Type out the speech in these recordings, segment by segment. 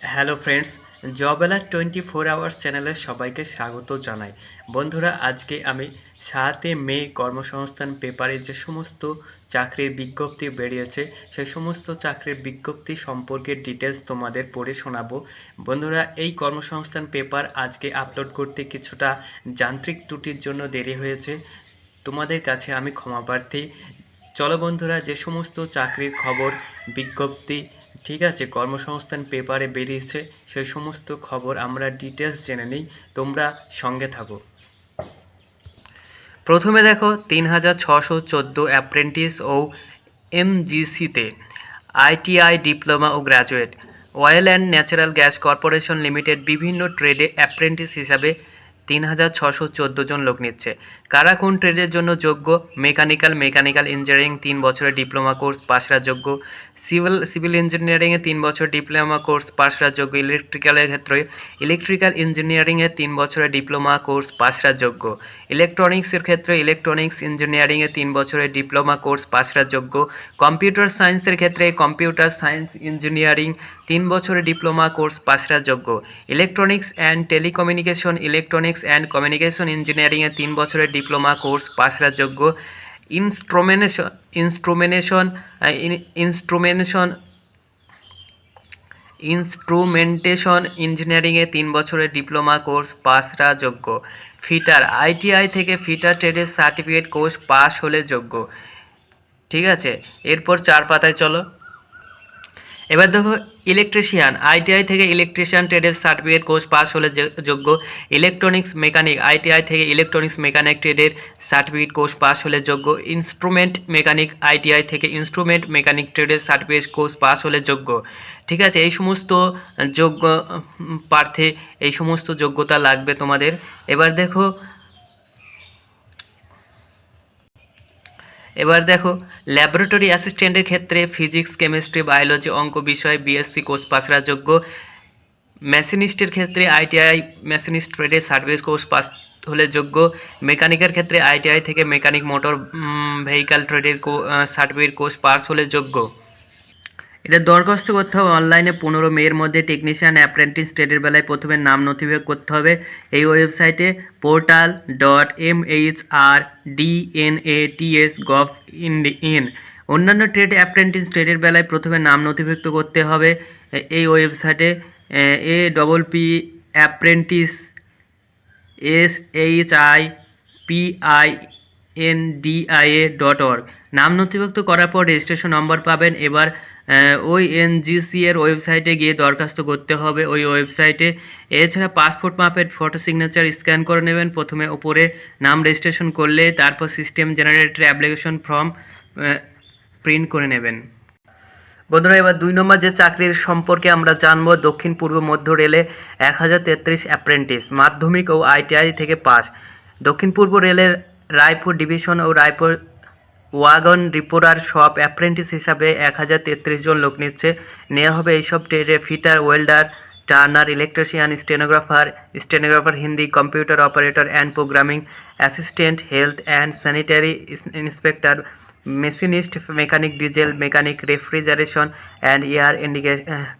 Hello friends, job alert 24 hours চ্যানেলে সবাইকে স্বাগত জানাই। বন্ধুরা, আজকে আমি 7 মে কর্মসংস্থান পেপারে যে সমস্ত চাকরির বিজ্ঞপ্তি বেরিয়েছে সেই সমস্ত চাকরির বিজ্ঞপ্তি সম্পর্কে ডিটেলস তোমাদের পড়ে শোনাবো। বন্ধুরা, এই কর্মসংস্থান পেপার আজকে আপলোড করতে কিছুটা যান্ত্রিক ত্রুটির জন্য দেরি হয়েছে, তোমাদের কাছে আমি ক্ষমাপ্রার্থী। চলো বন্ধুরা, যে সমস্ত চাকরির খবর বিজ্ঞপ্তি ঠিক আছে কর্মসংস্থান পেপারে বেরিয়েছে সেই সমস্ত খবর আমরা ডিটেলস জেনে নিই, তোমরা সঙ্গে থাকো। প্রথমে দেখো 3614 অ্যাপ্রেন্টিস ও এমজিসিতে আইটিআই ডিপ্লোমা ও graduate, oil and natural gas corporation limited বিভিন্ন ট্রেডে অ্যাপ্রেন্টিস হিসাবে 3614 জন লোক নিচ্ছে। কারা কোন ট্রেডের জন্য যোগ্য? মেকানিক্যাল ইঞ্জিনিয়ারিং 3 বছরের ডিপ্লোমা কোর্স পাশরা যোগ্য, সিভিল ইঞ্জিনিয়ারিংয়ে 3 বছর ডিপ্লোমা কোর্স পাশরা যোগ্য, ইলেকট্রিক্যালের ক্ষেত্রে ইলেকট্রিক্যাল ইঞ্জিনিয়ারিংয়ে 3 বছরের ডিপ্লোমা কোর্স পাশরা যোগ্য, ইলেকট্রনিক্সের ক্ষেত্রে ইলেকট্রনিক্স ইঞ্জিনিয়ারিংয়ে 3 বছরের ডিপ্লোমা কোর্স পাশরা যোগ্য, কম্পিউটার সায়েন্সের ক্ষেত্রে কম্পিউটার সায়েন্স ইঞ্জিনিয়ারিং 3 বছরের ডিপ্লোমা কোর্স পাশরা যোগ্য, ইলেকট্রনিক্স অ্যান্ড কমিউনিকেশন ইঞ্জিনিয়ারিংয়ে 3 বছরের ডিপ্লোমা কোর্স পাশরা যোগ্য, ইনস্ট্রুমেন্টেশন ইঞ্জিনিয়ারিংয়ে 3 বছরের ডিপ্লোমা কোর্স পাশরা যোগ্য, ফিটার আইটিআই থেকে ফিটার ট্রেডের সার্টিফিকেট কোর্স পাস হলে যোগ্য। ঠিক আছে, এরপর 4 পাতায় চলো। এবার দেখো ইলেকট্রিশিয়ান আইটিআই থেকে ইলেকট্রিশিয়ান ট্রেডের সার্টিফিকেট কোর্স পাস হলে যোগ্য, ইলেকট্রনিক্স মেকানিক আইটিআই থেকে ইলেকট্রনিক্স মেকানিক ট্রেডের সার্টিফিকেট কোর্স পাস হলে যোগ্য, ইনস্ট্রুমেন্ট মেকানিক আইটিআই থেকে ইনস্ট্রুমেন্ট মেকানিক ট্রেডের সার্টিফিকেট কোর্স পাস হলে যোগ্য। ঠিক আছে, এই সমস্ত যোগ্য প্রার্থী, এই সমস্ত যোগ্যতা লাগবে তোমাদের। এবার দেখো ল্যাবরেটরি অ্যাসিস্ট্যান্টের ক্ষেত্রে ফিজিক্স কেমিস্ট্রি বায়োলজি অঙ্ক বিষয়ে বিএসসি কোর্স পাসরা যোগ্য, মেশিনিস্টের ক্ষেত্রে আইটিআই মেশিনিস্ট ট্রেডের সার্ভিস কোর্স পাস হলে যোগ্য, মেকানিকের ক্ষেত্রে আইটিআই থেকে মেকানিক মোটর ভেহিক্যাল ট্রেডের সার্টিফিকেট কোর্স পাস হলে যোগ্য। এটা দরখাস্ত করতে হবে অনলাইনে 15 মের মধ্যে। টেকনিশিয়ান অ্যাপ্রেন্টিস ট্রেডের বেলায় প্রথমে নাম নথিভুক্ত করতে হবে এই ওয়েবসাইটে portal.mhrDNATS.gov.in। অন্যান্য ট্রেড অ্যাপ্রেন্টিস ট্রেডের বেলায় প্রথমে নাম নথিভুক্ত করতে হবে এই ওয়েবসাইটে APP অ্যাপ্রেন্টিস SHIPINDIA.org। নাম নথিভুক্ত করার পর রেজিস্ট্রেশন নম্বর পাবেন। এবার ওই এনজিসি এর ওয়েবসাইটে গিয়ে দরখাস্ত করতে হবে ওই ওয়েবসাইটে। এছাড়া পাসপোর্ট মাপের ফটো সিগনেচার স্ক্যান করে নেবেন প্রথমে ওপরে নাম রেজিস্ট্রেশন করলে, তারপর system generated application form print করে নেবেন। বন্ধুরা, এবার 2 নম্বর যে চাকরির সম্পর্কে আমরা জানবো, দক্ষিণ পূর্ব মধ্য রেলে 1033 অ্যাপ্রেন্টিস মাধ্যমিক ও আইটিআই থেকে পাস। দক্ষিণ পূর্ব রেলের রায়পুর ডিভিশন ও রায়পুর ওয়াগন ডিপোরার সব অ্যাপ্রেন্টিস হিসাবে 1033 জন লোক নেওয়া হবে। এইসব ট্রেডে fitter, welder, turner, electrician, stenographer Hindi, computer operator and programming assistant, health and sanitary inspector, machinist, mechanic, diesel mechanic, refrigeration and air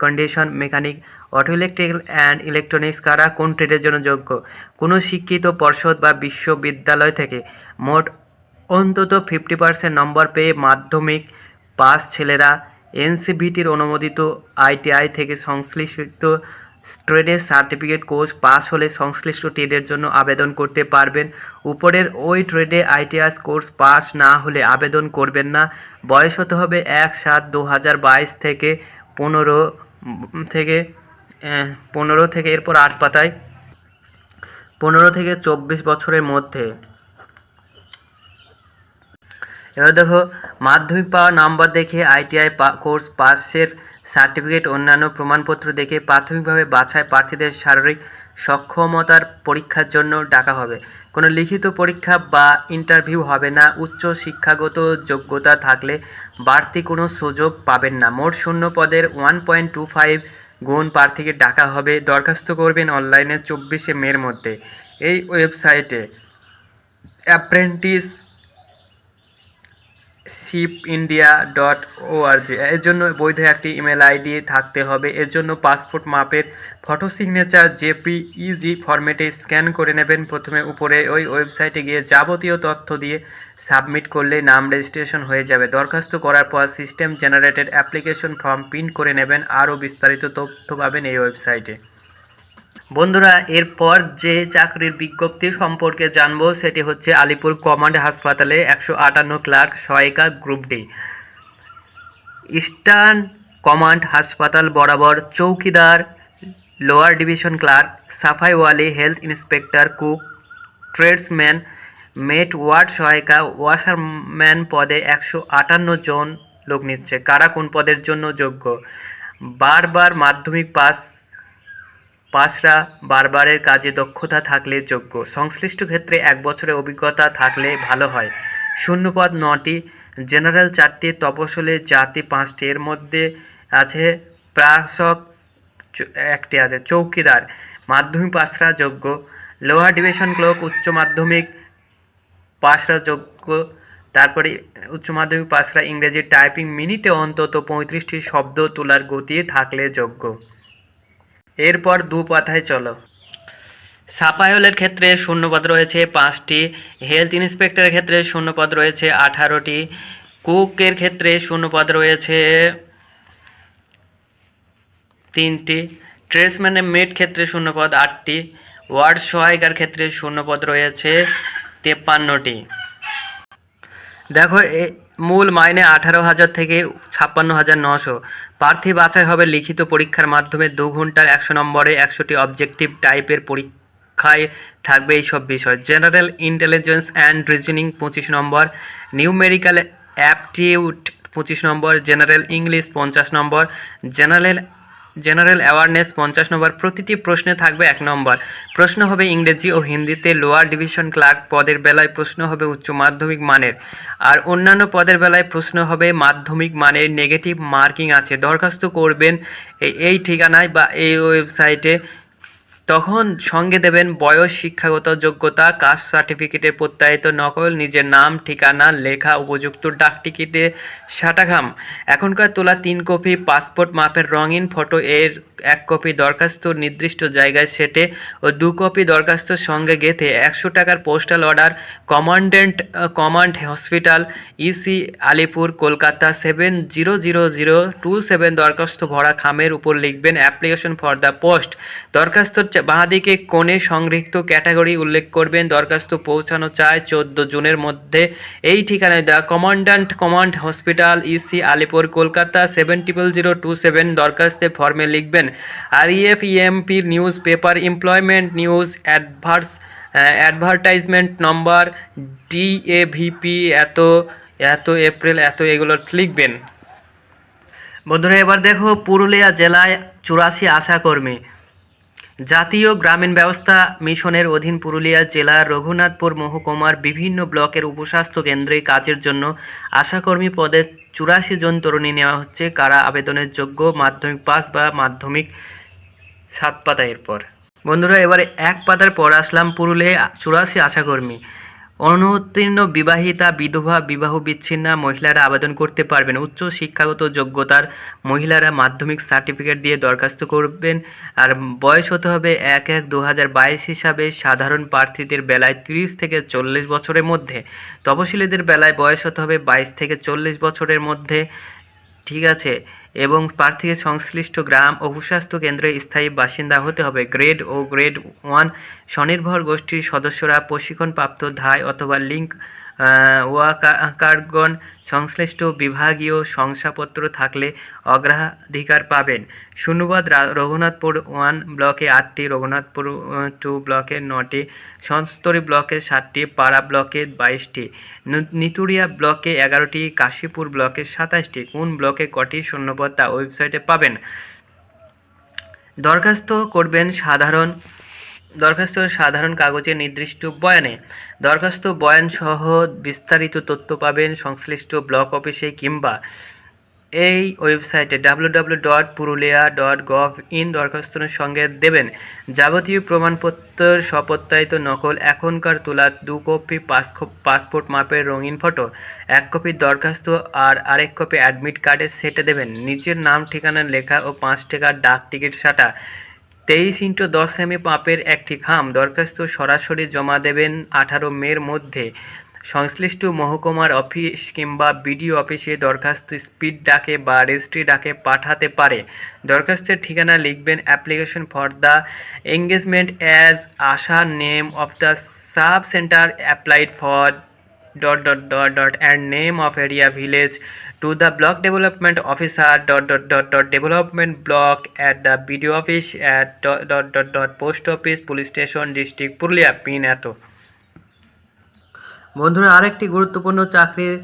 condition mechanic, auto electrical and electronics. কারা কোন ট্রেডের জন্য যোগ্য? কোনো শিক্ষিত পর্ষদ বা বিশ্ববিদ্যালয় থেকে মোট অন্তত 50% নম্বর পেয়ে মাধ্যমিক পাস ছেলেরা এনসিভিটির অনুমোদিত আইটিআই থেকে সংশ্লিষ্ট ট্রেডের সার্টিফিকেট কোর্স পাস হলে সংশ্লিষ্ট ট্রেডের জন্য আবেদন করতে পারবেন। উপরের ওই ট্রেডে আইটিআই কোর্স পাস না হলে আবেদন করবেন না। বয়স হতে হবে 1/7/2022 থেকে 15 থেকে এরপর 8 পাতায় 15 থেকে 24 বছরের মধ্যে। এবার দেখো মাধ্যমিক পাওয়ার নাম্বার দেখে আইটিআই কোর্স পাসের সার্টিফিকেট অন্যান্য প্রমাণপত্র দেখে প্রাথমিকভাবে বাছাই প্রার্থীদের শারীরিক সক্ষমতার পরীক্ষার জন্য ডাকা হবে। কোনো লিখিত পরীক্ষা বা ইন্টারভিউ হবে না। উচ্চ শিক্ষাগত যোগ্যতা থাকলে বাড়তি কোনো সুযোগ পাবেন না। মোট শূন্য পদের 1.25 গুণ প্রার্থীকে ডাকা হবে। দরখাস্ত করবেন অনলাইনে 24 মের মধ্যে। এই ওয়েবসাইটে অ্যাপ্রেন্টিস shipindia.org। এর জন্য বৈধ একটি ইমেল আইডি থাকতে হবে। এর জন্য পাসপোর্ট মাপের ফটো সিগনেচার জেপিইজি ফরম্যাটে স্ক্যান করে নেবেন। প্রথমে উপরে ওই ওয়েবসাইটে গিয়ে যাবতীয় তথ্য দিয়ে সাবমিট করলেই নাম রেজিস্ট্রেশন হয়ে যাবে। দরখাস্ত করার পর system generated application form print করে নেবেন। আরও বিস্তারিত তথ্য পাবেন এই ওয়েবসাইটে। বন্ধুরা, এরপর যে চাকরির বিজ্ঞপ্তি সম্পর্কে জানবো সেটি হচ্ছে আলিপুর কমান্ড হাসপাতালে 158 ক্লার্ক সহায়িকা গ্রুপ ডি। ইস্টার্ন কমান্ড হাসপাতাল বরাবর চৌকিদার, লোয়ার ডিভিশন ক্লার্ক, সাফাইওয়ালি, health inspector, cook, tradesman, mate, ward সহায়িকা, ওয়াশারম্যান পদে 158 জন লোক নিচ্ছে। কারা কোন পদের জন্য যোগ্য? বারবার মাধ্যমিক পাসরা বারবারের কাজে দক্ষতা থাকলে যোগ্য। সংশ্লিষ্ট ক্ষেত্রে 1 বছরের অভিজ্ঞতা থাকলে ভালো হয়। শূন্যপদ 9টি, জেনারেল 4টি, তপশিলি জাতি 5টি। এর মধ্যে আছে প্রাশক 1টি আছে। চৌকিদার মাধ্যমিক পাসরা যোগ্য। লোয়ার ডিভিশন ক্লার্ক উচ্চ মাধ্যমিক পাসরা যোগ্য। তারপরে উচ্চ মাধ্যমিক পাসরা ইংরেজি টাইপিং মিনিটে অন্তত 35টি শব্দ তোলার গতি থাকলে যোগ্য। এরপর দু পাতায় চলো। সাফাইওয়ালের ক্ষেত্রে শূন্যপদ রয়েছে 5টি, হেলথ ইন্সপেক্টরের ক্ষেত্রে শূন্যপদ রয়েছে 18টি, কুকের ক্ষেত্রে শূন্যপদ রয়েছে 3টি, ট্রেডসম্যানের মেট ক্ষেত্রে শূন্যপদ 8টি, ওয়ার্ড সহায়িকার ক্ষেত্রে শূন্যপদ রয়েছে 53টি। দেখো, মূল মাইনে 18,000 থেকে 56,900। প্রার্থী বাছাই হবে লিখিত পরীক্ষার মাধ্যমে। 2 ঘন্টার 100 নম্বরে 100টি অবজেক্টিভ টাইপের পরীক্ষায় থাকবে এইসব বিষয়। General intelligence and reasoning 25 number, numerical aptitude 25 number, general English 50 number, general awareness 50 নম্বর। প্রতিটি প্রশ্নে থাকবে 1 নম্বর। প্রশ্ন হবে ইংরেজি ও হিন্দিতে। লোয়ার ডিভিশন ক্লার্ক পদের বেলায় প্রশ্ন হবে উচ্চ মাধ্যমিক মানের, আর অন্যান্য পদের বেলায় প্রশ্ন হবে মাধ্যমিক মানের। নেগেটিভ মার্কিং আছে। দরখাস্ত করবেন এই ঠিকানায় বা এই ওয়েবসাইটে। তখন সঙ্গে দেবেন বয়স, শিক্ষাগত যোগ্যতা, কাস্ট সার্টিফিকেটের প্রত্যায়িত নকল, নিজের নাম, ঠিকানা লেখা, উপযুক্ত ডাকটিকিটে সাটাখাম। এখনকার তোলা 3 কপি পাসপোর্ট মাপের রঙিন ফটো এর 1 কপি দরখাস্ত নির্দিষ্ট জায়গায় সেটে ও 2 কপি দরখাস্তর সঙ্গে গেঁথে 100 টাকার postal order, command hospital, EC Alipur, Kolkata 700027। দরখাস্ত ভরা খামের উপর লিখবেন অ্যাপ্লিকেশন ফর দ্য পোস্ট। দরখাস্তর বাঁদিকে কোণে সংরক্ষিত ক্যাটাগরি উল্লেখ করবেন। দরখাস্ত পৌঁছানো চায় 14 জুনের মধ্যে। এই ঠিকানায় the command hospital, EC Alipur, Kolkata 700027। দরখাস্তে ফর্মে লিখবেন REF EMP newspaper, employment news, advertisement number, DAVP এত এপ্রিল এত, এগুলো লিখবেন। বন্ধুরা, এবার দেখো পুরুলিয়া জেলায় 84 আশাকর্মী। জাতীয় গ্রামীণ ব্যবস্থা মিশনের অধীন পুরুলিয়া জেলার রঘুনাথপুর মহকুমার বিভিন্ন ব্লকের উপস্বাস্থ্য কেন্দ্রে কাজের জন্য আশাকর্মী পদে 84 জন তরুণী নেওয়া হচ্ছে। কারা আবেদনের যোগ্য? মাধ্যমিক পাস বা মাধ্যমিক। 7 পাতা। এরপর বন্ধুরা, এবারে 1 পাতার পর আসলাম। পুরুলিয়া 84 আশাকর্মী। অনুত্তীর্ণ, বিবাহিতা, বিধবা, বিবাহ বিচ্ছিন্না মহিলারা আবেদন করতে পারবেন। উচ্চ শিক্ষাগত যোগ্যতার মহিলারা মাধ্যমিক সার্টিফিকেট দিয়ে দরখাস্ত করবেন। আর বয়স হতে হবে 1/1/2022 হিসাবে সাধারণ প্রার্থীদের বেলায় 30 থেকে 40 বছরের মধ্যে, তপশিলীদের বেলায় বয়স হতে হবে 22 থেকে 40 বছরের মধ্যে। ঠিক আছে। এবং প্রার্থীকে সংশ্লিষ্ট গ্রাম ও উপস্বাস্থ্য কেন্দ্রের স্থায়ী বাসিন্দা হতে হবে। গ্রেড 1 স্বনির্ভর গোষ্ঠীর সদস্যরা প্রশিক্ষণপ্রাপ্ত ধাই অথবা লিঙ্ক ওয়ার্কারগণ সংশ্লিষ্ট বিভাগীয় শংসাপত্র থাকলে অগ্রাধিকার পাবেন। শূন্যপদ রঘুনাথপুর 1 ব্লকে 8টি, রঘুনাথপুর 2 ব্লকে 9টি, সনস্তরী ব্লকে 7টি, পাড়া ব্লকে 22টি, নিতুড়িয়া ব্লকে 11টি, কাশীপুর ব্লকে 27টি। কোন ব্লকে কটি শূন্যপদ তা ওয়েবসাইটে পাবেন। দরখাস্ত করবেন সাধারণ কাগজে নির্দিষ্ট বয়ানে। দরখাস্ত বয়ান সহ বিস্তারিত তথ্য পাবেন সংশ্লিষ্ট ব্লক অফিসে কিংবা এই ওয়েবসাইটে www.purulia.gov.in দরখাস্তের সঙ্গে দেবেন যাবতীয় প্রমাণপত্র, সপত্যায়িত নকল, এখনকার তোলা 2 কপি পাসপোর্ট মাপের রঙিন ফটো, 1 কপি দরখাস্ত আর আরেক কপি অ্যাডমিট কার্ডের সেটে দেবেন। নিজের নাম ঠিকানা লেখা ও 5 টাকার ডাক টিকিট সাটা 23x10 সেমি মাপের একটি খাম। দরখাস্ত সরাসরি জমা দেবেন 18 মের মধ্যে। সংশ্লিষ্ট মহকুমার অফিস কিংবা বিডিও অফিসে দরখাস্ত স্পিড ডাকে বা রেজিস্ট্রি ডাকে পাঠাতে পারে। দরখাস্তের ঠিকানা লিখবেন application for the engagement as Asha, name of the sub centre applied for and name of area village to the block development officer development block at the BDO office at post office police station district Purulia pin এত। বন্ধুরা, আরেকটি গুরুত্বপূর্ণ চাকরির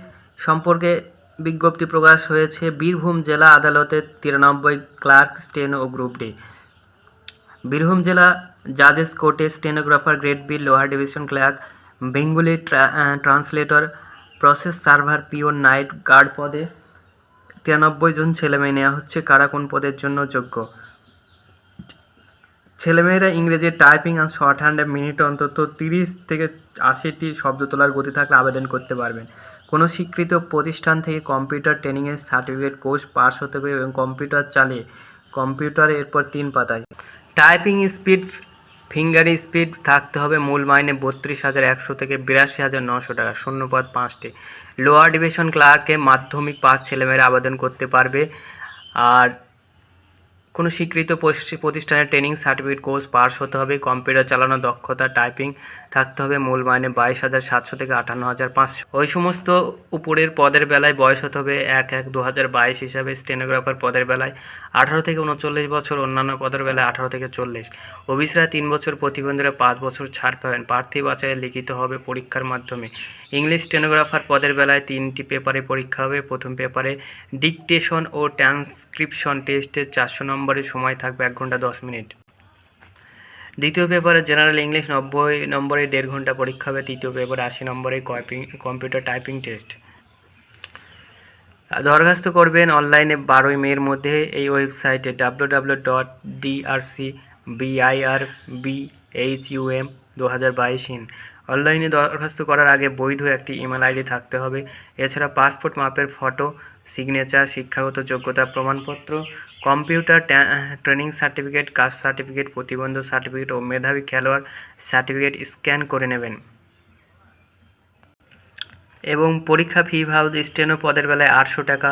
সম্পর্কে বিজ্ঞপ্তি প্রকাশ হয়েছে। বীরভূম জেলা আদালতে 93 ক্লার্ক, স্টেনো ও গ্রুপ ডি। বীরভূম জেলা জাজেস court stenographer grade B, lower division clerk, Bengali translator, process server, peon, night guard পদে 93 জন ছেলেমেয়ে নেওয়া হচ্ছে। কারা কোন পদের জন্য যোগ্য? ছেলেমেয়েরা ইংরেজি টাইপিং আর শর্ট হ্যান্ডে মিনিটে অন্তত 30 থেকে 80টি শব্দ তোলার গতি থাকলে আবেদন করতে পারবেন। কোনো স্বীকৃত প্রতিষ্ঠান থেকে কম্পিউটার ট্রেনিংয়ের সার্টিফিকেট কোর্স পাস হতে হবে এবং কম্পিউটার চালিয়ে কম্পিউটারে এরপর 3 পাতায় টাইপিং স্পিড, ফিঙ্গার স্পিড থাকতে হবে। মূল মাইনে 32,100 থেকে 82,900 টাকা। শূন্যপদ 5টি। লোয়ার ডিভিশন ক্লার্কে মাধ্যমিক পাস ছেলেমেয়েরা আবেদন করতে পারবে। আর কোনো স্বীকৃত প্রতিষ্ঠানের ট্রেনিং সার্টিফিকেট কোর্স পাস হতে হবে। কম্পিউটার চালানো দক্ষতা, টাইপিং থাকতে হবে। মূল মাইনে 22,700 থেকে 58,500। ওই সমস্ত উপরের পদের বেলায় বয়স হতে হবে 1/1/2022 হিসাবে। স্টেনোগ্রাফার পদের বেলায় 18 থেকে 39 বছর, অন্যান্য পদের বেলায় 18 থেকে 40। ওবিসিরা 3 বছর, প্রতিবন্ধীরা 5 বছর ছাড় পাবেন। প্রার্থী বাছাই লিখিত হবে পরীক্ষার মাধ্যমে। ইংলিশ স্টেনোগ্রাফার পদের বেলায় 3টি পেপারে পরীক্ষা হবে। প্রথম পেপারে ডিকটেশন ও ট্রান্সক্রিপশন টেস্টে 400 নম্বরের সময় থাকবে 1 ঘন্টা 10 মিনিট। দ্বিতীয় পেপারে জেনারেল ইংলিশ 90 নম্বরে 1.5 ঘন্টা পরীক্ষা হবে। তৃতীয় পেপারে 80 নম্বরে কম্পিউটার টাইপিং টেস্ট। দরখাস্ত করবেন অনলাইনে 12 মের মধ্যে এই ওয়েবসাইটে www.drcbirbhum2022 অনলাইনে দরখাস্ত করার আগে বৈধ একটি ইমেল আইডি থাকতে হবে। এছাড়া পাসপোর্ট মাপের ফটো, সিগনেচার, শিক্ষাগত যোগ্যতা প্রমাণপত্র, computer training certificate, caste certificate, প্রতিবন্ধ সার্টিফিকেট ও মেধাবী খেলোয়াড় সার্টিফিকেট স্ক্যান করে নেবেন। এবং পরীক্ষা ফি ভাব স্টেনো পদের বেলায় 800 টাকা,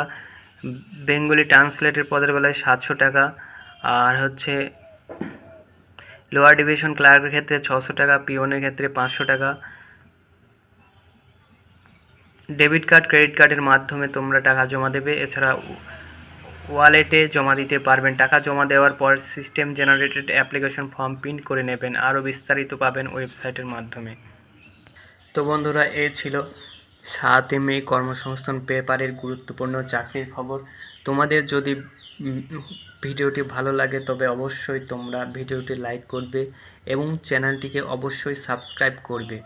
বেঙ্গলি ট্রান্সলেটের পদের বেলায় 700 টাকা, আর হচ্ছে লোয়ার ডিভিশন ক্লার্কের ক্ষেত্রে 600 টাকা, পিওনের ক্ষেত্রে 500 টাকা। ডেবিট কার্ড, ক্রেডিট কার্ডের মাধ্যমে তোমরা টাকা জমা দেবে। এছাড়া ওয়ালেটে জমা দিতে পারবেন। টাকা জমা দেওয়ার পর system generated application form print করে নেবেন। আরও বিস্তারিত পাবেন ওয়েবসাইটের মাধ্যমে। তো বন্ধুরা, এ ছিল 7 মে কর্মসংস্থান পেপারের গুরুত্বপূর্ণ চাকরির খবর। তোমাদের যদি ভিডিওটি ভালো লাগে তবে অবশ্যই তোমরা ভিডিওটি লাইক করবে এবং চ্যানেলটিকে অবশ্যই সাবস্ক্রাইব করবে।